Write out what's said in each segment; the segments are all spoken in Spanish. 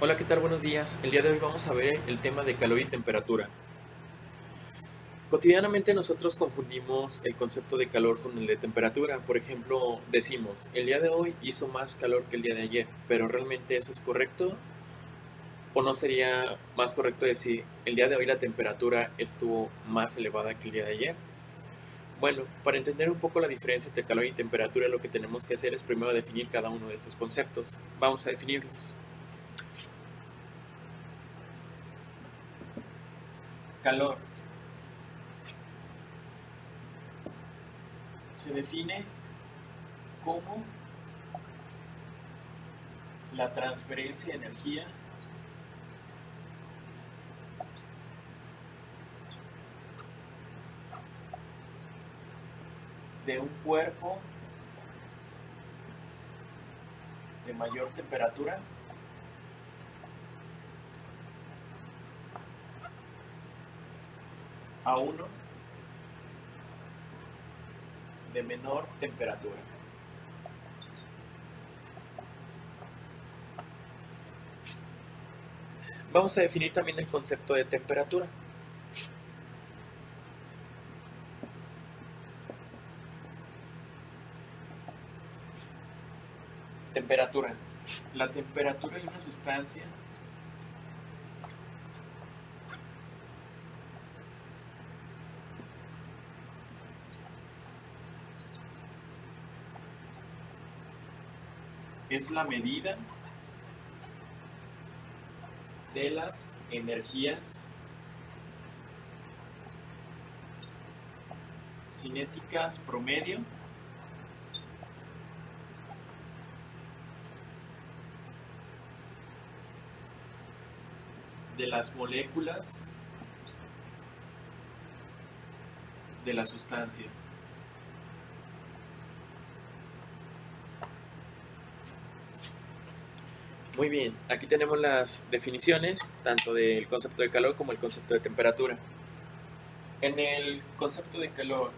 Hola, ¿qué tal? Buenos días. El día de hoy vamos a ver el tema de calor y temperatura. Cotidianamente nosotros confundimos el concepto de calor con el de temperatura. Por ejemplo, decimos, el día de hoy hizo más calor que el día de ayer, pero ¿realmente eso es correcto? ¿O no sería más correcto decir, el día de hoy la temperatura estuvo más elevada que el día de ayer? Bueno, para entender un poco la diferencia entre calor y temperatura, lo que tenemos que hacer es primero definir cada uno de estos conceptos. Vamos a definirlos. Calor se define como la transferencia de energía de un cuerpo de mayor temperatura a uno de menor temperatura. Vamos a definir también el concepto de temperatura. Temperatura. La temperatura de una sustancia es la medida de las energías cinéticas promedio de las moléculas de la sustancia. Muy bien, aquí tenemos las definiciones tanto del concepto de calor como el concepto de temperatura. En el concepto de calor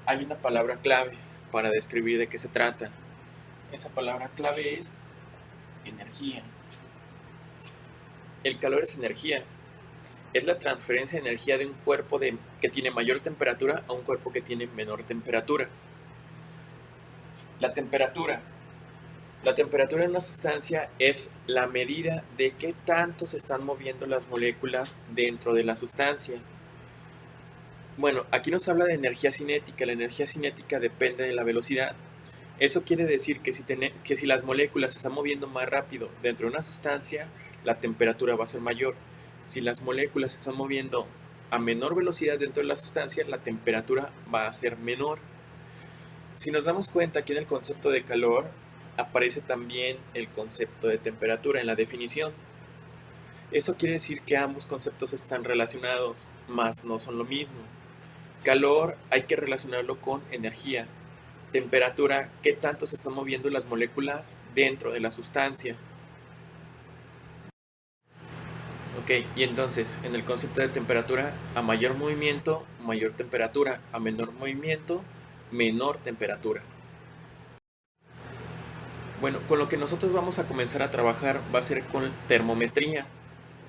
hay una palabra clave para describir de qué se trata. Esa palabra clave es energía. El calor es energía. Es la transferencia de energía de un cuerpo que tiene mayor temperatura a un cuerpo que tiene menor temperatura. La temperatura. La temperatura en una sustancia es la medida de qué tanto se están moviendo las moléculas dentro de la sustancia. Bueno, aquí nos habla de energía cinética. La energía cinética depende de la velocidad. Eso quiere decir que si las moléculas se están moviendo más rápido dentro de una sustancia, la temperatura va a ser mayor. Si las moléculas se están moviendo a menor velocidad dentro de la sustancia, la temperatura va a ser menor. Si nos damos cuenta, aquí en el concepto de calor aparece también el concepto de temperatura en la definición. Eso quiere decir que ambos conceptos están relacionados, mas no son lo mismo. Calor hay que relacionarlo con energía. Temperatura, qué tanto se están moviendo las moléculas dentro de la sustancia. Ok, y entonces, en el concepto de temperatura, a mayor movimiento, mayor temperatura, a menor movimiento, menor temperatura. Bueno, con lo que nosotros vamos a comenzar a trabajar va a ser con termometría,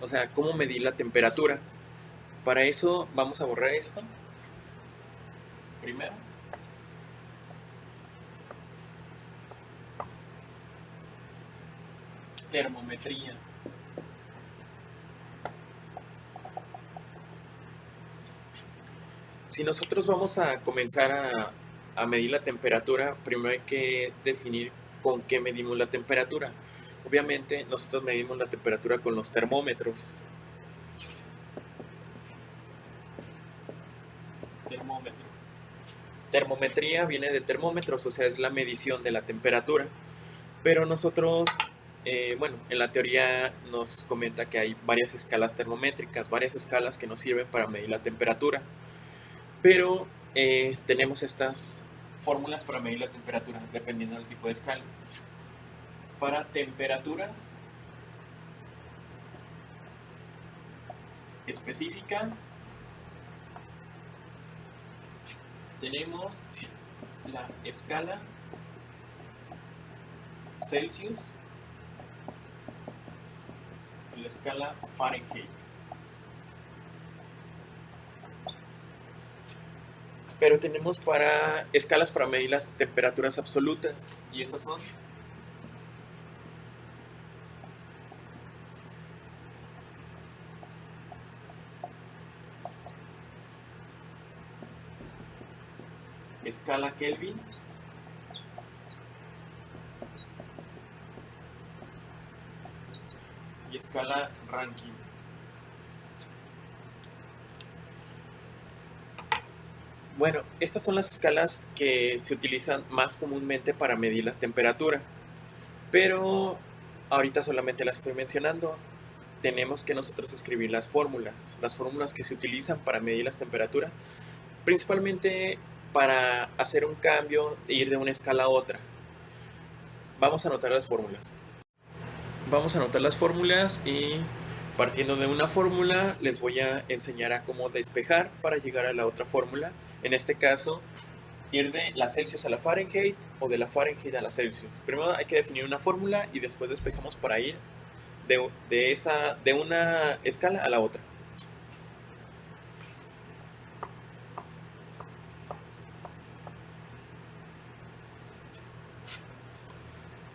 o sea, cómo medir la temperatura. Para eso vamos a borrar esto, primero. Termometría. Si nosotros vamos a comenzar a medir la temperatura, primero hay que definir con qué medimos la temperatura. Obviamente nosotros medimos la temperatura con los termómetros. Termómetro. Termometría viene de termómetros, o sea, es la medición de la temperatura. Pero nosotros, bueno, en la teoría nos comenta que hay varias escalas termométricas, varias escalas que nos sirven para medir la temperatura. Pero tenemos estas fórmulas para medir la temperatura, dependiendo del tipo de escala. Para temperaturas específicas, tenemos la escala Celsius la escala Fahrenheit. Pero tenemos escalas para medir las temperaturas absolutas, y esas son escala Kelvin, y escala Rankine. Bueno, estas son las escalas que se utilizan más comúnmente para medir la temperatura, pero ahorita solamente las estoy mencionando. Tenemos que nosotros escribir las fórmulas que se utilizan para medir las temperaturas, principalmente para hacer un cambio e ir de una escala a otra. Vamos a anotar las fórmulas. Vamos a anotar las fórmulas y partiendo de una fórmula les voy a enseñar a cómo despejar para llegar a la otra fórmula. En este caso, ir de la Celsius a la Fahrenheit o de la Fahrenheit a la Celsius. Primero hay que definir una fórmula y después despejamos para ir de una escala a la otra.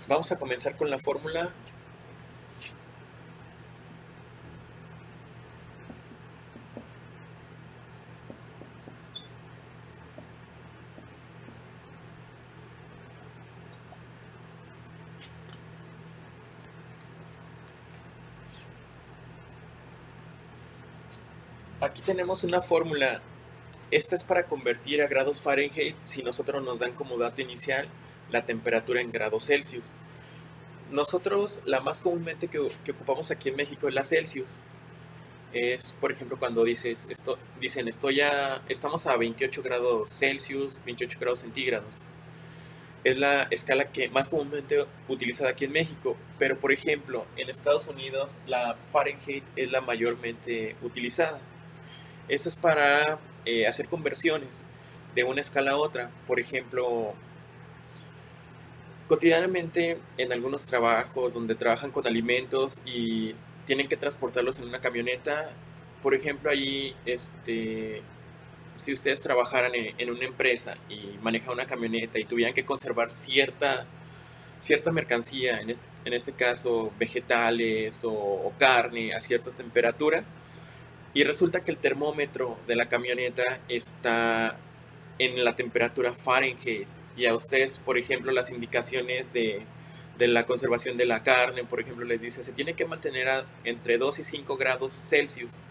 Vamos a comenzar con la fórmula. Aquí tenemos una fórmula. Esta es para convertir a grados Fahrenheit si nosotros nos dan como dato inicial la temperatura en grados Celsius. Nosotros la más comúnmente que ocupamos aquí en México es la Celsius. Es, por ejemplo, cuando estamos a 28 grados Celsius, 28 grados centígrados. Es la escala que más comúnmente utilizada aquí en México, pero por ejemplo, en Estados Unidos la Fahrenheit es la mayormente utilizada. Eso es para hacer conversiones de una escala a otra. Por ejemplo, cotidianamente en algunos trabajos donde trabajan con alimentos y tienen que transportarlos en una camioneta, por ejemplo, allí, si ustedes trabajaran en una empresa y manejan una camioneta y tuvieran que conservar cierta mercancía, en este caso vegetales o carne a cierta temperatura, y resulta que el termómetro de la camioneta está en la temperatura Fahrenheit, y a ustedes, por ejemplo, las indicaciones de la conservación de la carne, por ejemplo, les dice se tiene que mantener entre 2 y 5 grados Celsius.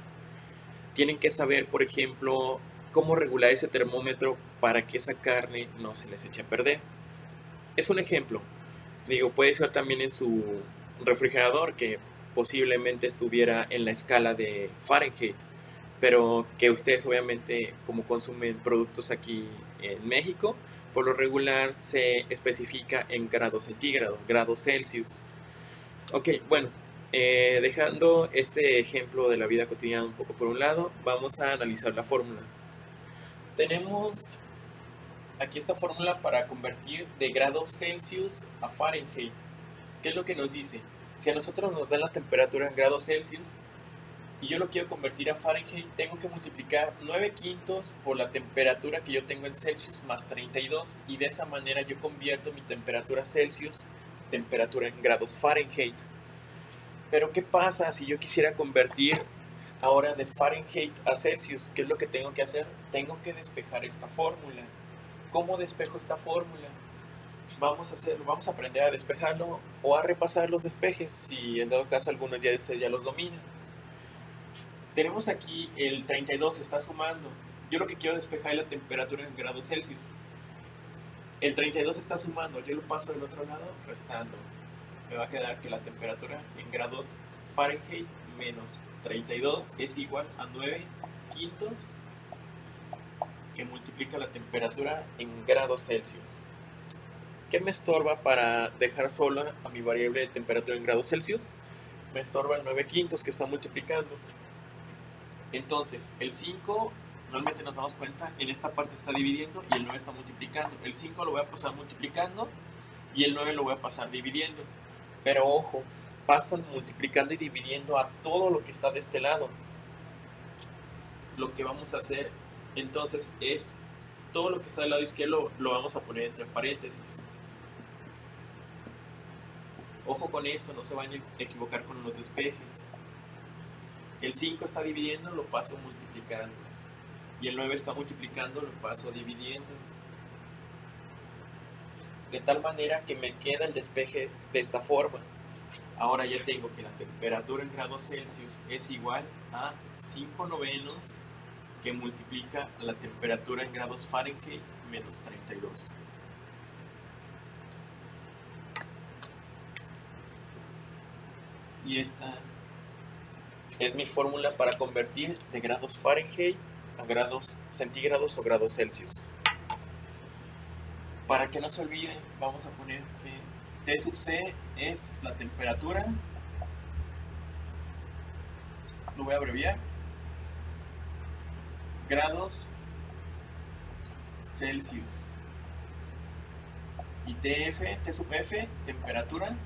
Tienen que saber, por ejemplo, cómo regular ese termómetro para que esa carne no se les eche a perder. Es un ejemplo. Digo, puede ser también en su refrigerador, que posiblemente estuviera en la escala de Fahrenheit, pero que ustedes obviamente, como consumen productos aquí en México, por lo regular se especifica en grados centígrados, grados Celsius. Ok, bueno, dejando este ejemplo de la vida cotidiana un poco por un lado, vamos a analizar la fórmula. Tenemos aquí esta fórmula para convertir de grados Celsius a Fahrenheit. ¿Qué es lo que nos dice? Si a nosotros nos dan la temperatura en grados Celsius y yo lo quiero convertir a Fahrenheit, tengo que multiplicar 9 quintos por la temperatura que yo tengo en Celsius más 32, y de esa manera yo convierto mi temperatura Celsius temperatura en grados Fahrenheit. Pero ¿qué pasa si yo quisiera convertir ahora de Fahrenheit a Celsius? ¿Qué es lo que tengo que hacer? Tengo que despejar esta fórmula. ¿Cómo despejo esta fórmula? Vamos a aprender a despejarlo o a repasar los despejes, si en dado caso algunos de ustedes ya los dominan. Tenemos aquí el 32 está sumando. Yo lo que quiero despejar es la temperatura en grados Celsius. El 32 está sumando, yo lo paso del otro lado restando. Me va a quedar que la temperatura en grados Fahrenheit menos 32 es igual a 9 quintos, que multiplica la temperatura en grados Celsius. ¿Qué me estorba para dejar sola a mi variable de temperatura en grados Celsius? Me estorba el 9 quintos que está multiplicando. Entonces, el 5, normalmente nos damos cuenta, en esta parte está dividiendo y el 9 está multiplicando. El 5 lo voy a pasar multiplicando y el 9 lo voy a pasar dividiendo. Pero ojo, pasan multiplicando y dividiendo a todo lo que está de este lado. Lo que vamos a hacer entonces es todo lo que está del lado izquierdo lo vamos a poner entre paréntesis. Ojo con esto, no se van a equivocar con los despejes. El 5 está dividiendo, lo paso multiplicando. Y el 9 está multiplicando, lo paso dividiendo. De tal manera que me queda el despeje de esta forma. Ahora ya tengo que la temperatura en grados Celsius es igual a 5 novenos que multiplica la temperatura en grados Fahrenheit menos 32. Y esta es mi fórmula para convertir de grados Fahrenheit a grados centígrados o grados Celsius. Para que no se olvide, vamos a poner que T sub C es la temperatura, lo voy a abreviar, grados Celsius. Y T sub F, temperatura,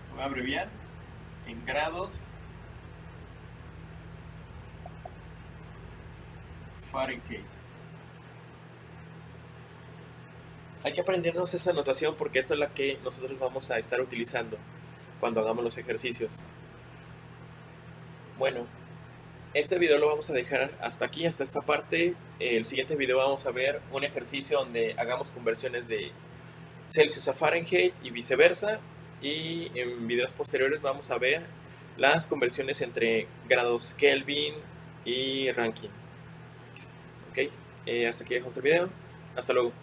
lo voy a abreviar en grados Fahrenheit. Hay que aprendernos esa notación porque esta es la que nosotros vamos a estar utilizando cuando hagamos los ejercicios. Bueno, este video lo vamos a dejar hasta aquí, hasta esta parte. El siguiente video vamos a ver un ejercicio donde hagamos conversiones de Celsius a Fahrenheit y viceversa. Y en videos posteriores vamos a ver las conversiones entre grados Kelvin y Rankine. Ok, hasta aquí dejamos el video. Hasta luego.